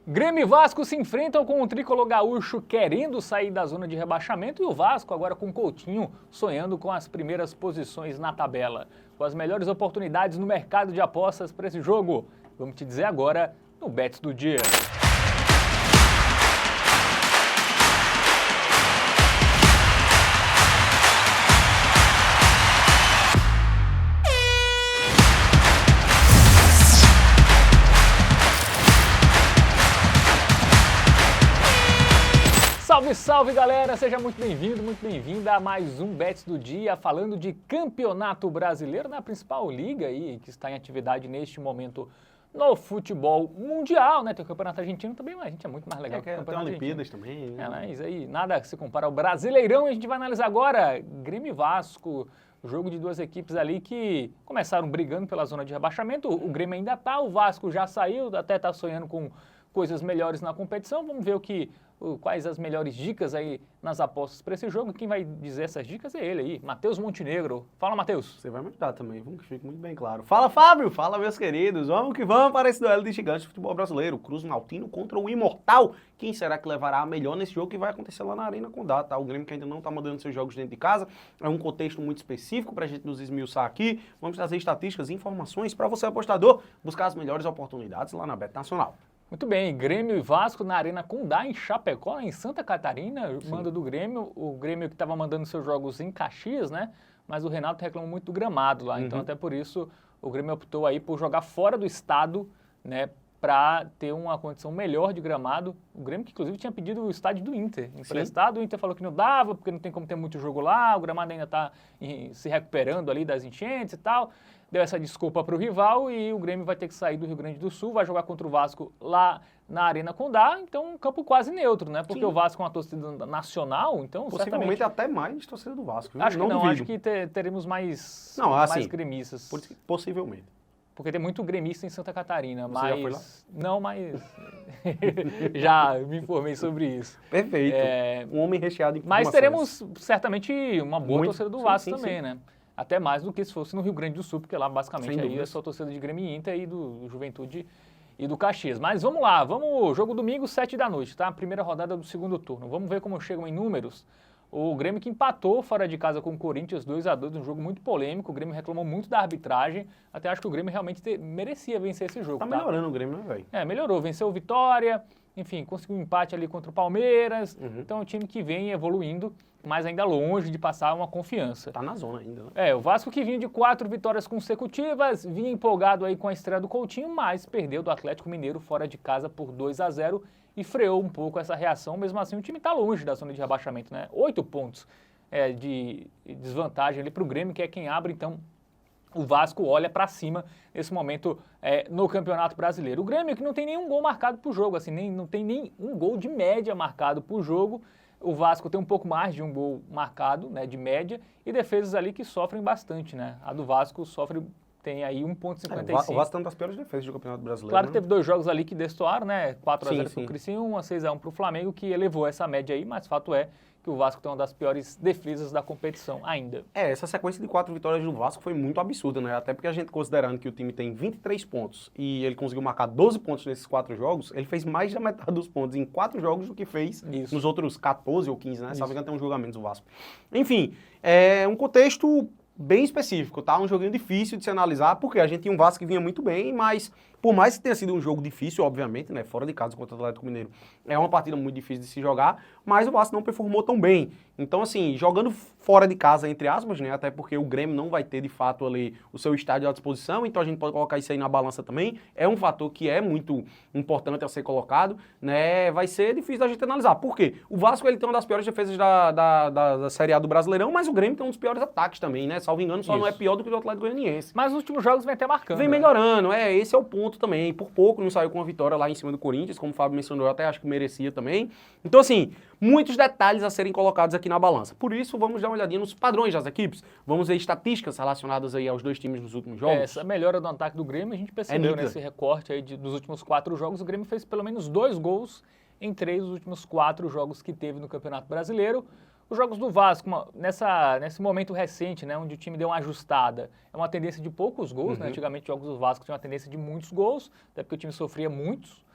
Grêmio e Vasco se enfrentam com o tricolor gaúcho querendo sair da zona de rebaixamento e o Vasco agora com Coutinho sonhando com as primeiras posições na tabela. Com as melhores oportunidades no mercado de apostas para esse jogo. Vamos te dizer agora no Bets do Dia. Salve, salve galera! Seja muito bem-vindo, muito bem-vinda a mais um Bets do Dia, falando de Campeonato Brasileiro, na principal liga aí, que está em atividade neste momento no futebol mundial, né? Tem o Campeonato Argentino também, mas a gente é muito mais legal que o Campeonato Argentino. Tem Olimpíadas também, né? É, mas aí nada se compara ao Brasileirão e a gente vai analisar agora Grêmio e Vasco, jogo de duas equipes ali que começaram brigando pela zona de rebaixamento, o Grêmio ainda tá, o Vasco já saiu, até tá sonhando com coisas melhores na competição, vamos ver quais as melhores dicas aí nas apostas para esse jogo. Quem vai dizer essas dicas é ele aí, Matheus Montenegro. Fala, Matheus. Você vai me ajudar também, vamos que fique muito bem claro. Fala, Fábio! Fala, meus queridos! Vamos que vamos para esse duelo de gigantes do futebol brasileiro. Cruz Maltino contra o Imortal. Quem será que levará a melhor nesse jogo que vai acontecer lá na Arena Condá, tá? O Grêmio que ainda não tá mandando seus jogos dentro de casa. É um contexto muito específico pra gente nos esmiuçar aqui. Vamos trazer estatísticas e informações para você, apostador, buscar as melhores oportunidades lá na Bet Nacional. Muito bem, Grêmio e Vasco na Arena Condá, em Chapecó, em Santa Catarina, manda do Grêmio, o Grêmio que estava mandando seus jogos em Caxias, né? Mas o Renato reclamou muito do gramado lá, então até por isso o Grêmio optou aí por jogar fora do estado, né? Para ter uma condição melhor de gramado. O Grêmio que inclusive tinha pedido o estádio do Inter emprestado, o Inter falou que não dava, porque não tem como ter muito jogo lá, o gramado ainda está se recuperando ali das enchentes e tal. Deu essa desculpa para o rival e o Grêmio vai ter que sair do Rio Grande do Sul, vai jogar contra o Vasco lá na Arena Condá, então um campo quase neutro, né? Porque o Vasco é uma torcida nacional, então possivelmente até mais torcida do Vasco, viu? Acho que não, acho que teremos mais gremistas. Possivelmente. Porque tem muito gremista em Santa Catarina, Você já foi lá? Não, mas já me informei sobre isso. Perfeito. Um homem recheado de informações. Mas teremos certamente uma boa torcida do Vasco também, sim. né? Até mais do que se fosse no Rio Grande do Sul, porque lá basicamente aí é só torcida de Grêmio e Inter e do Juventude e do Caxias. Mas vamos lá, jogo domingo, 7 da noite, tá? Primeira rodada do segundo turno. Vamos ver como chegam em números. O Grêmio que empatou fora de casa com o Corinthians 2-2, um jogo muito polêmico. O Grêmio reclamou muito da arbitragem. Até acho que o Grêmio realmente merecia vencer esse jogo. Tá melhorando o Grêmio, né, velho? Melhorou. Venceu o Vitória, enfim, conseguiu um empate ali contra o Palmeiras. Então é um time que vem evoluindo, mas ainda longe de passar uma confiança. Tá na zona ainda, né? O Vasco que vinha de 4 vitórias consecutivas, vinha empolgado aí com a estreia do Coutinho, mas perdeu do Atlético Mineiro fora de casa por 2-0 e freou um pouco essa reação. Mesmo assim, o time está longe da zona de rebaixamento, né? 8 pontos de desvantagem ali para o Grêmio, que é quem abre, então o Vasco olha para cima nesse momento no Campeonato Brasileiro. O Grêmio que não tem nenhum gol marcado por jogo, assim, não tem nem um gol de média marcado por jogo. O Vasco tem um pouco mais de um gol marcado, né, de média, e defesas ali que sofrem bastante, né? A do Vasco tem aí 1,55. O Vasco tem uma das piores defesas do Campeonato Brasileiro. Claro né? que teve 2 jogos ali que destoaram, né? 4-0 para o Criciúma, 6-1 para o Flamengo, que elevou essa média aí, mas fato é que o Vasco tem uma das piores defesas da competição ainda. Essa sequência de 4 vitórias do Vasco foi muito absurda, né? Até porque a gente considerando que o time tem 23 pontos e ele conseguiu marcar 12 pontos nesses 4 jogos, ele fez mais da metade dos pontos em 4 jogos do que fez nos outros 14 ou 15, né? Sabe que tem um julgamento do Vasco. Enfim, é um contexto bem específico, tá? Um joguinho difícil de se analisar, porque a gente tinha um Vasco que vinha muito bem, mas por mais que tenha sido um jogo difícil, obviamente, né? Fora de casa contra o Atlético Mineiro, é uma partida muito difícil de se jogar, mas o Vasco não performou tão bem. Então, assim, jogando fora de casa, entre aspas, né? Até porque o Grêmio não vai ter, de fato, ali o seu estádio à disposição, então a gente pode colocar isso aí na balança também. É um fator que é muito importante a ser colocado, né? Vai ser difícil da gente analisar. Por quê? O Vasco, ele tem uma das piores defesas da Série A do Brasileirão, mas o Grêmio tem um dos piores ataques também, né? Salvo engano, só não é pior do que o do Atlético Goianiense. Mas nos últimos jogos vem até marcando. Vem melhorando, esse é o ponto também. Por pouco não saiu com uma vitória lá em cima do Corinthians, como o Fábio mencionou, eu até acho que merecia também. Então, assim, muitos detalhes a serem colocados aqui na balança. Por isso, vamos dar uma olhadinha nos padrões das equipes. Vamos ver estatísticas relacionadas aí aos dois times nos últimos jogos. Essa melhora do ataque do Grêmio, a gente percebeu nesse recorte aí dos últimos 4 jogos. O Grêmio fez pelo menos 2 gols em 3 dos últimos 4 jogos que teve no Campeonato Brasileiro. Os jogos do Vasco, nesse momento recente, né, onde o time deu uma ajustada, é uma tendência de poucos gols, né? Antigamente os jogos do Vasco tinham uma tendência de muitos gols, até porque o time sofria muitos.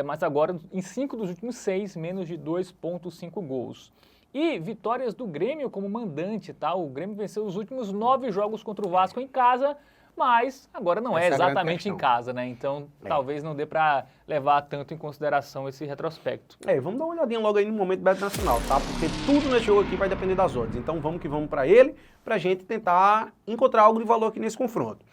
mas agora em 5 dos últimos 6, menos de 2,5 gols. E vitórias do Grêmio como mandante, tá? O Grêmio venceu os últimos 9 jogos contra o Vasco em casa, mas agora não é exatamente em casa, né? Então talvez não dê para levar tanto em consideração esse retrospecto. Vamos dar uma olhadinha logo aí no momento Bet Nacional, tá? Porque tudo nesse jogo aqui vai depender das odds. Então vamos que vamos para ele, pra gente tentar encontrar algo de valor aqui nesse confronto.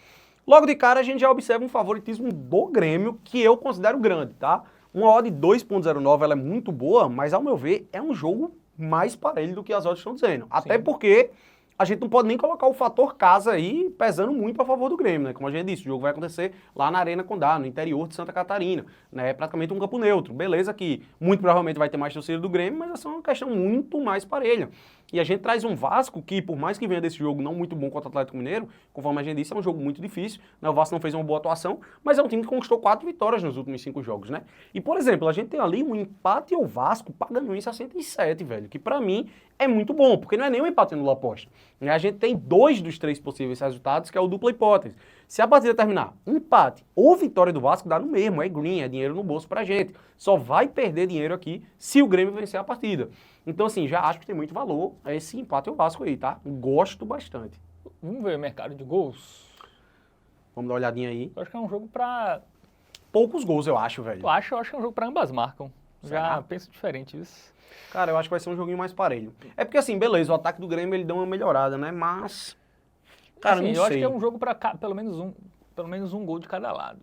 Logo de cara a gente já observa um favoritismo do Grêmio que eu considero grande, tá? Uma odd 2.09 ela é muito boa, mas ao meu ver é um jogo mais parelho do que as odds estão dizendo. Até porque a gente não pode nem colocar o fator casa aí pesando muito a favor do Grêmio, né? Como a gente disse, o jogo vai acontecer lá na Arena Condá, no interior de Santa Catarina, né? É praticamente um campo neutro. Beleza que muito provavelmente vai ter mais torcida do Grêmio, mas essa é uma questão muito mais parelha. E a gente traz um Vasco que, por mais que venha desse jogo não muito bom contra o Atlético Mineiro, conforme a gente disse, é um jogo muito difícil, né? O Vasco não fez uma boa atuação, mas é um time que conquistou 4 vitórias nos últimos 5 jogos, né? E, por exemplo, a gente tem ali um empate ao Vasco pagando em 67, velho, que pra mim é muito bom, porque não é nem um empate no aposta. A gente tem 2 dos 3 possíveis resultados, que é o dupla hipótese. Se a partida terminar empate ou vitória do Vasco, dá no mesmo, é green, é dinheiro no bolso pra gente. Só vai perder dinheiro aqui se o Grêmio vencer a partida. Então, assim, já acho que tem muito valor esse empate ao Vasco aí, tá? Gosto bastante. Vamos ver o mercado de gols? Vamos dar uma olhadinha aí. Eu acho que é um jogo pra... Poucos gols, eu acho, velho. Eu acho que é um jogo pra ambas marcam. Será? Já penso diferente isso. Cara, eu acho que vai ser um joguinho mais parelho. É porque, assim, beleza, o ataque do Grêmio ele deu uma melhorada, né? Mas... Cara, assim, não sei. Eu acho que é um jogo pra pelo menos um gol de cada lado.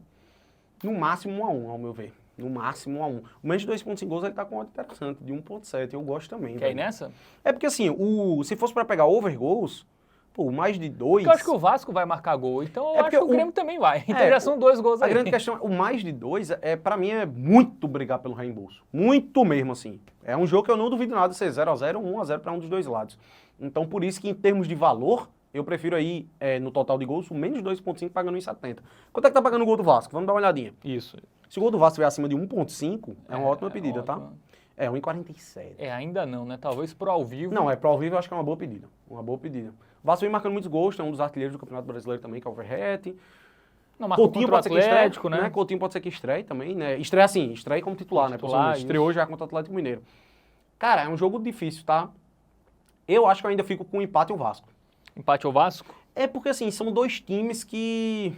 No máximo 1-1, ao meu ver. No máximo 1-1. O menos de 2,5 gols ele tá com uma odd interessante, de 1,7. Eu gosto também. Quer ir nessa? É porque assim, se fosse pra pegar over gols, pô, mais de 2... Porque eu acho que o Vasco vai marcar gol, então eu acho que o Grêmio também vai. Então já são 2 gols aí. A grande questão, o mais de 2, pra mim é muito brigar pelo reembolso. Muito mesmo, assim. É um jogo que eu não duvido nada de ser 0-0 ou 1-0 pra um dos dois lados. Então por isso que em termos de valor, eu prefiro aí, no total de gols, o menos de 2,5 pagando 1,70. Quanto é que tá pagando o gol do Vasco? Vamos dar uma olhadinha. Isso. Se o gol do Vasco estiver acima de 1,5, é uma ótima pedida, ótima. tá? É 1,47. Ainda não, né? Talvez pro ao vivo. Não, pro ao vivo eu acho que é uma boa pedida. Uma boa pedida. O Vasco vem marcando muitos gols, tem um dos artilheiros do Campeonato Brasileiro também, que é o Verratti. Não, marcou Coutinho contra o Atlético, né? Coutinho pode ser que estreie também, né? Estreia assim, estreia como titular, né? Titular, estreou já contra o Atlético Mineiro. Cara, é um jogo difícil, tá? Eu acho que eu ainda fico com o empate ao Vasco. Empate ao Vasco? É porque, assim, são dois times que...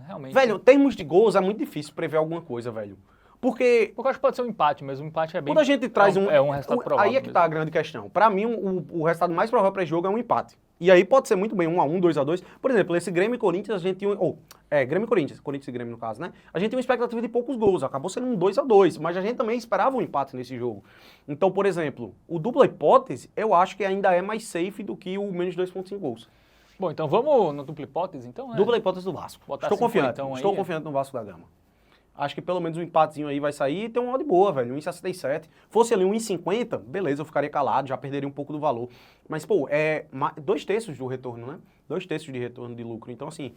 realmente. Velho, em termos de gols é muito difícil prever alguma coisa, velho. Porque eu acho que pode ser um empate mesmo. O empate é bem... Quando a gente traz um resultado provável. Aí é que tá a grande questão. Pra mim, o resultado mais provável para esse jogo é um empate. E aí pode ser muito bem 1-1, 2-2. Por exemplo, esse Grêmio e Corinthians, a gente tinha... Grêmio e Corinthians e Grêmio no caso, né? A gente tinha uma expectativa de poucos gols. Acabou sendo um 2-2. Mas a gente também esperava um empate nesse jogo. Então, por exemplo, o dupla hipótese, eu acho que ainda é mais safe do que o menos 2,5 gols. Bom, então vamos no dupla hipótese, então, né? Dupla hipótese do Vasco. Estou confiante no Vasco da Gama. Acho que pelo menos um empatezinho aí vai sair e tem uma odd boa, velho, 1,67. Fosse ali 1,50, beleza, eu ficaria calado, já perderia um pouco do valor. Mas, pô, 2/3 do retorno, né? 2/3 de retorno de lucro. Então, assim,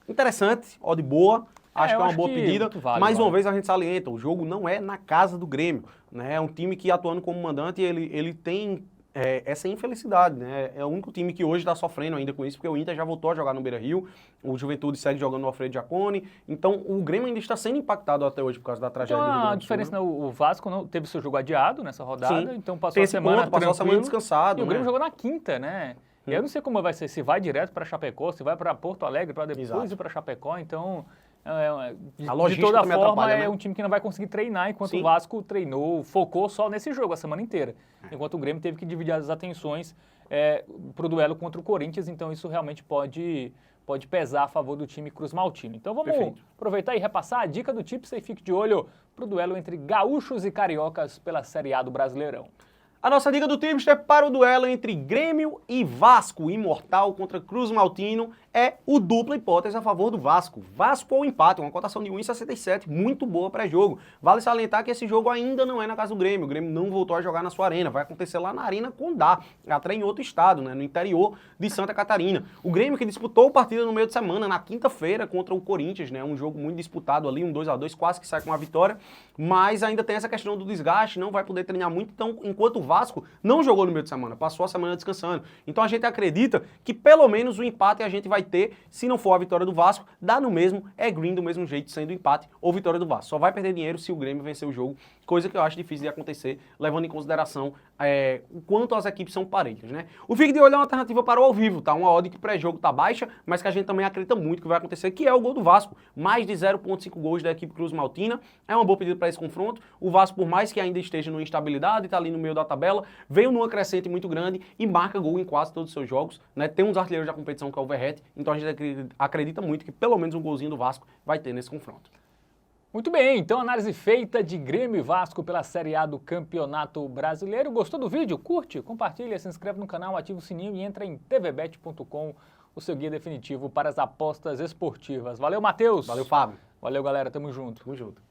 interessante, odd boa. Acho que é uma boa pedida. Mais uma vez a gente salienta, o jogo não é na casa do Grêmio, né? É um time que atuando como mandante, ele tem... essa infelicidade, né? É o único time que hoje está sofrendo ainda com isso, porque o Inter já voltou a jogar no Beira-Rio, o Juventude segue jogando no Alfredo Jaconi, então o Grêmio ainda está sendo impactado até hoje por causa da tragédia do Rio Grande do Sul. A diferença, né? O Vasco não teve seu jogo adiado nessa rodada, Sim. Então passou a semana descansado. E o Grêmio jogou na quinta, né? E eu não sei como vai ser, se vai direto para Chapecó, se vai para Porto Alegre para depois ir para Chapecó, então... de toda forma, é um time que não vai conseguir treinar, enquanto o Vasco treinou, focou só nesse jogo a semana inteira. Enquanto o Grêmio teve que dividir as atenções para o duelo contra o Corinthians, então isso realmente pode pesar a favor do time Cruz Maltino. Então vamos aproveitar e repassar a dica do Tipster e fique de olho para o duelo entre gaúchos e cariocas pela Série A do Brasileirão. A nossa dica do Tipster para o duelo entre Grêmio e Vasco, Imortal contra Cruz Maltino, é o dupla hipótese a favor do Vasco. Vasco ou empate, uma cotação de 1,67, muito boa pré-jogo. Vale salientar que esse jogo ainda não é na casa do Grêmio. O Grêmio não voltou a jogar na sua arena, vai acontecer lá na Arena Condá, até em outro estado, né, no interior de Santa Catarina. O Grêmio que disputou partida no meio de semana, na quinta-feira, contra o Corinthians, né, um jogo muito disputado ali, um 2-2, quase que sai com uma vitória, mas ainda tem essa questão do desgaste, não vai poder treinar muito, então enquanto o Vasco não jogou no meio de semana, passou a semana descansando. Então a gente acredita que pelo menos o empate a gente vai ter. Se não for a vitória do Vasco, dá no mesmo, é green do mesmo jeito, sendo empate ou vitória do Vasco. Só vai perder dinheiro se o Grêmio vencer o jogo, coisa que eu acho difícil de acontecer, levando em consideração o quanto as equipes são parelhas, né? O Fique de Olho é uma alternativa para o ao vivo, tá? Uma odd que pré-jogo tá baixa, mas que a gente também acredita muito que vai acontecer, que é o gol do Vasco. Mais de 0,5 gols da equipe Cruz Maltina. É uma boa pedida para esse confronto. O Vasco, por mais que ainda esteja numa instabilidade, tá ali no meio da tabela, veio numa crescente muito grande e marca gol em quase todos os seus jogos, né? Tem um dos artilheiros da competição que é o Verratti, então a gente acredita muito que pelo menos um golzinho do Vasco vai ter nesse confronto. Muito bem, então análise feita de Grêmio e Vasco pela Série A do Campeonato Brasileiro. Gostou do vídeo? Curte, compartilha, se inscreve no canal, ativa o sininho e entra em tvbet.com, o seu guia definitivo para as apostas esportivas. Valeu, Matheus! Valeu, Fábio! Valeu, galera, tamo junto. Tamo junto.